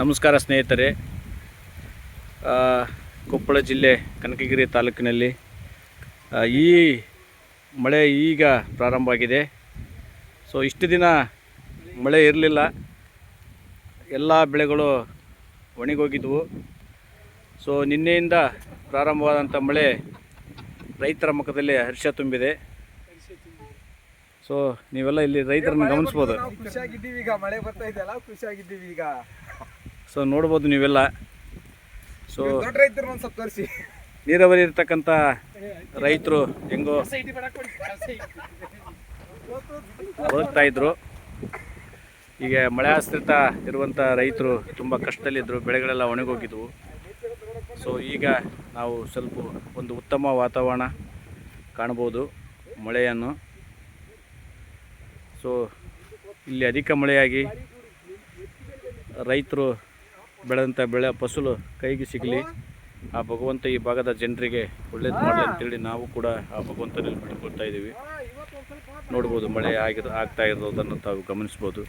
ನಮಸ್ಕಾರ ಸ್ನೇಹಿತರೆ. ಕೊಪ್ಪಳ ಜಿಲ್ಲೆ ಕನಕಗಿರಿ ತಾಲೂಕಿನಲ್ಲಿ ಈ ಮಳೆ ಈಗ ಪ್ರಾರಂಭ ಆಗಿದೆ. ಸೊ ಇಷ್ಟು ದಿನ ಮಳೆ ಇರಲಿಲ್ಲ, ಎಲ್ಲ ಬೆಳೆಗಳು ಒಣಗೋಗಿದ್ವು. ಸೊ ನಿನ್ನೆಯಿಂದ ಪ್ರಾರಂಭವಾದಂಥ ಮಳೆ ರೈತರ ಮುಖದಲ್ಲಿ ಹರ್ಷ ತುಂಬಿದೆ. ಸೊ ನೀವೆಲ್ಲ ಇಲ್ಲಿ ರೈತರನ್ನು ಗಮನಿಸ್ಬೋದು. ಖುಷಿಯಾಗಿದ್ದೀವಿ, ಈಗ ಮಳೆ ಬರ್ತಾ ಇದೆಯಲ್ಲ, ಖುಷಿಯಾಗಿದ್ದೀವಿ ಈಗ. ಸೊ ನೋಡ್ಬೋದು ನೀವೆಲ್ಲ. ಸೊ ದೊಡ್ಡ ರೈತರು ಒಂದು ಸ್ವಲ್ಪ ತೋರಿಸಿ. ನೀರಾವರಿ ಇರ್ತಕ್ಕಂಥ ರೈತರು ಹೆಂಗೋ ಬದುಕ್ತಾ ಇದ್ರು. ಈಗ ಮಳೆ ಆಶ್ರಿತ ಇರುವಂಥ ರೈತರು ತುಂಬ ಕಷ್ಟದಲ್ಲಿದ್ದರು, ಬೆಳೆಗಳೆಲ್ಲ ಒಣಗೋಗಿದ್ವು. ಸೊ ಈಗ ನಾವು ಸ್ವಲ್ಪ ಒಂದು ಉತ್ತಮ ವಾತಾವರಣ ಕಾಣ್ಬೋದು ಮಳೆಯನ್ನು. ಸೊ ಇಲ್ಲಿ ಅಧಿಕ ಮಳೆಯಾಗಿ ರೈತರು ಬೆಳೆದಂಥ ಫಸಲು ಕೈಗೆ ಸಿಗಲಿ, ಆ ಭಗವಂತ ಈ ಭಾಗದ ಜನರಿಗೆ ಒಳ್ಳೇದು ಮಾಡಲಿ ಅಂತೇಳಿ ನಾವು ಕೂಡ ಆ ಭಗವಂತನಲ್ಲಿ ಬಿಟ್ಕೊಳ್ತಾ ಇದ್ದೀವಿ. ನೋಡ್ಬೋದು ಮಳೆ ಆಗ್ತಾ ಇರೋದನ್ನು ತಾವು ಗಮನಿಸ್ಬೋದು.